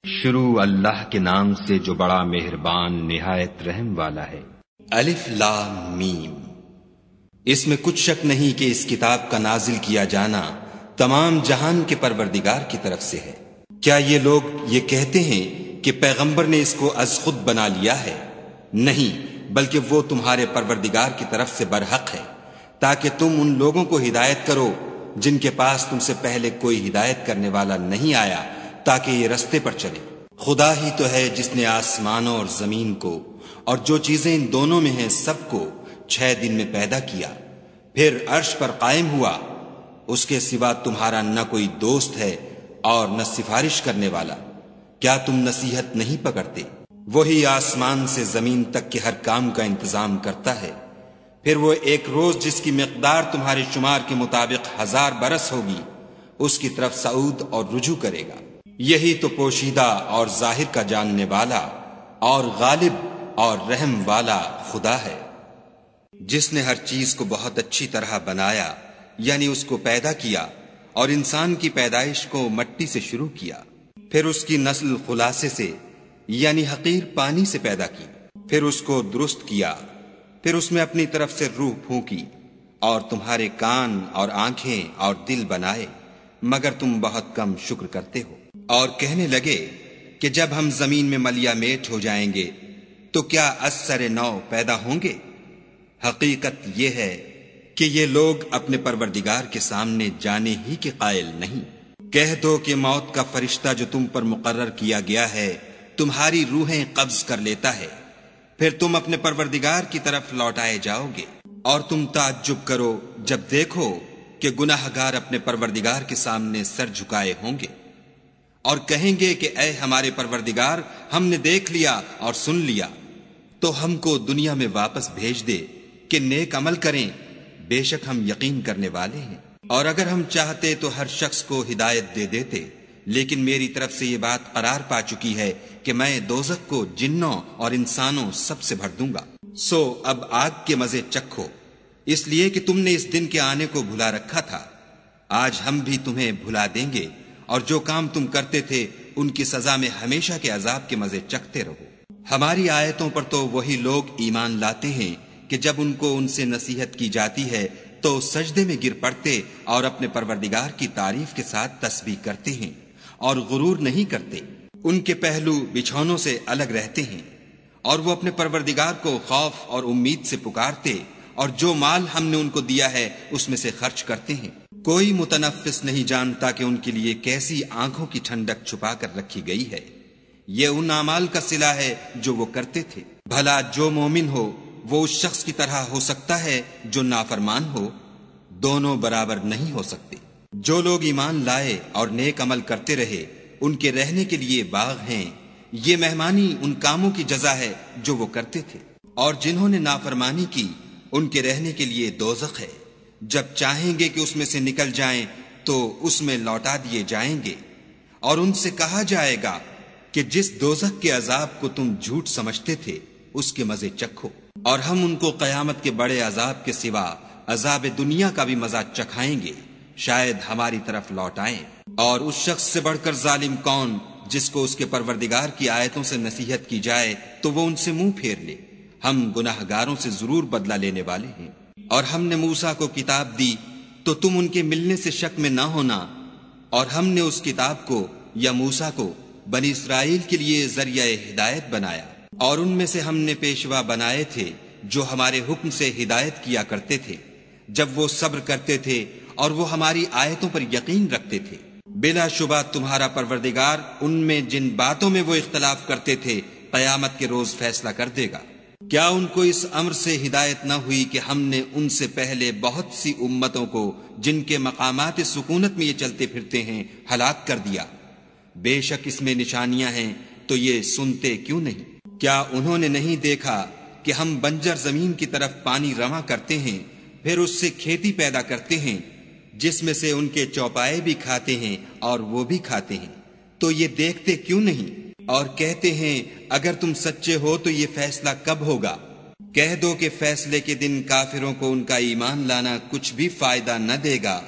شروع اللہ کے نام سے جو بڑا مہربان نہایت رحم والا ہے۔ الف لام میم۔ اس میں کچھ شک نہیں کہ اس کتاب کا نازل کیا جانا تمام جہان کے پروردگار کی طرف سے ہے۔ کیا یہ لوگ یہ کہتے ہیں کہ پیغمبر نے اس کو از خود بنا لیا ہے؟ نہیں، بلکہ وہ تمہارے پروردگار کی طرف سے برحق ہے، تاکہ تم ان لوگوں کو ہدایت کرو جن کے پاس تم سے پہلے کوئی ہدایت کرنے والا نہیں آیا، تاکہ یہ رستے پر چلے۔ خدا ہی تو ہے جس نے آسمانوں اور زمین کو اور جو چیزیں ان دونوں میں ہیں سب کو 6 دن میں پیدا کیا، پھر عرش پر قائم ہوا۔ اس کے سوا تمہارا نہ کوئی دوست ہے اور نہ سفارش کرنے والا۔ کیا تم نصیحت نہیں پکڑتے؟ وہی آسمان سے زمین تک کے ہر کام کا انتظام کرتا ہے، پھر وہ ایک روز جس کی مقدار تمہارے شمار کے مطابق 1000 برس ہوگی، اس کی طرف صعود اور رجوع کرے گا۔ یہی تو پوشیدہ اور ظاہر کا جاننے والا اور غالب اور رحم والا خدا ہے، جس نے ہر چیز کو بہت اچھی طرح بنایا، یعنی اس کو پیدا کیا، اور انسان کی پیدائش کو مٹی سے شروع کیا، پھر اس کی نسل خلاصے سے یعنی حقیر پانی سے پیدا کی، پھر اس کو درست کیا، پھر اس میں اپنی طرف سے روح پھونکی، اور تمہارے کان اور آنکھیں اور دل بنائے، مگر تم بہت کم شکر کرتے ہو۔ اور کہنے لگے کہ جب ہم زمین میں ملیا میٹ ہو جائیں گے تو کیا از سر نو پیدا ہوں گے؟ حقیقت یہ ہے کہ یہ لوگ اپنے پروردگار کے سامنے جانے ہی کے قائل نہیں۔ کہہ دو کہ موت کا فرشتہ جو تم پر مقرر کیا گیا ہے تمہاری روحیں قبض کر لیتا ہے، پھر تم اپنے پروردگار کی طرف لوٹائے جاؤ گے، اور تم تعجب کرو جب دیکھو کہ گناہ گار اپنے پروردگار کے سامنے سر جھکائے ہوں گے، اور کہیں گے کہ اے ہمارے پروردگار، ہم نے دیکھ لیا اور سن لیا، تو ہم کو دنیا میں واپس بھیج دے کہ نیک عمل کریں، بے شک ہم یقین کرنے والے ہیں۔ اور اگر ہم چاہتے تو ہر شخص کو ہدایت دے دیتے، لیکن میری طرف سے یہ بات قرار پا چکی ہے کہ میں دوزخ کو جنوں اور انسانوں سب سے بھر دوں گا۔ سو اب آگ کے مزے چکھو، اس لیے کہ تم نے اس دن کے آنے کو بھلا رکھا تھا۔ آج ہم بھی تمہیں بھلا دیں گے، اور جو کام تم کرتے تھے ان کی سزا میں ہمیشہ کے عذاب کے مزے چکھتے رہو۔ ہماری آیتوں پر تو وہی لوگ ایمان لاتے ہیں کہ جب ان کو ان سے نصیحت کی جاتی ہے تو سجدے میں گر پڑتے اور اپنے پروردگار کی تعریف کے ساتھ تسبیح کرتے ہیں اور غرور نہیں کرتے۔ ان کے پہلو بچھونوں سے الگ رہتے ہیں، اور وہ اپنے پروردگار کو خوف اور امید سے پکارتے، اور جو مال ہم نے ان کو دیا ہے اس میں سے خرچ کرتے ہیں۔ کوئی متنفس نہیں جانتا کہ ان کے لیے کیسی آنکھوں کی ٹھنڈک چھپا کر رکھی گئی ہے۔ یہ ان اعمال کا صلہ ہے جو وہ کرتے تھے۔ بھلا جو مومن ہو وہ اس شخص کی طرح ہو سکتا ہے جو نافرمان ہو؟ دونوں برابر نہیں ہو سکتے۔ جو لوگ ایمان لائے اور نیک عمل کرتے رہے ان کے رہنے کے لیے باغ ہیں، یہ مہمانی ان کاموں کی جزا ہے جو وہ کرتے تھے۔ اور جنہوں نے نافرمانی کی ان کے رہنے کے لیے دوزخ ہے، جب چاہیں گے کہ اس میں سے نکل جائیں تو اس میں لوٹا دیے جائیں گے، اور ان سے کہا جائے گا کہ جس دوزخ کے عذاب کو تم جھوٹ سمجھتے تھے اس کے مزے چکھو، اور ہم ان کو قیامت کے بڑے عذاب کے سوا عذاب دنیا کا بھی مزہ چکھائیں گے، شاید ہماری طرف لوٹ آئیں۔ اور اس شخص سے بڑھ کر ظالم کون جس کو اس کے پروردگار کی آیتوں سے نصیحت کی جائے تو وہ ان سے منہ پھیر لے۔ ہم گناہ گاروں سے ضرور بدلہ لینے والے ہیں۔ اور ہم نے موسیٰ کو کتاب دی تو تم ان کے ملنے سے شک میں نہ ہونا، اور ہم نے اس کتاب کو یا موسیٰ کو بنی اسرائیل کے لیے ذریعہ ہدایت بنایا، اور ان میں سے ہم نے پیشوا بنائے تھے جو ہمارے حکم سے ہدایت کیا کرتے تھے جب وہ صبر کرتے تھے اور وہ ہماری آیتوں پر یقین رکھتے تھے۔ بلا شبہ تمہارا پروردگار ان میں جن باتوں میں وہ اختلاف کرتے تھے قیامت کے روز فیصلہ کر دے گا۔ کیا ان کو اس امر سے ہدایت نہ ہوئی کہ ہم نے ان سے پہلے بہت سی امتوں کو جن کے مقامات سکونت میں یہ چلتے پھرتے ہیں ہلاک کر دیا؟ بے شک اس میں نشانیاں ہیں، تو یہ سنتے کیوں نہیں؟ کیا انہوں نے نہیں دیکھا کہ ہم بنجر زمین کی طرف پانی رواں کرتے ہیں، پھر اس سے کھیتی پیدا کرتے ہیں جس میں سے ان کے چوپائے بھی کھاتے ہیں اور وہ بھی کھاتے ہیں، تو یہ دیکھتے کیوں نہیں؟ اور کہتے ہیں اگر تم سچے ہو تو یہ فیصلہ کب ہوگا؟ کہہ دو کہ فیصلے کے دن کافروں کو ان کا ایمان لانا کچھ بھی فائدہ نہ دے گا،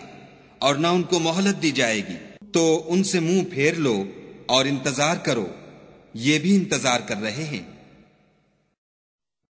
اور نہ ان کو مہلت دی جائے گی۔ تو ان سے منہ پھیر لو اور انتظار کرو، یہ بھی انتظار کر رہے ہیں۔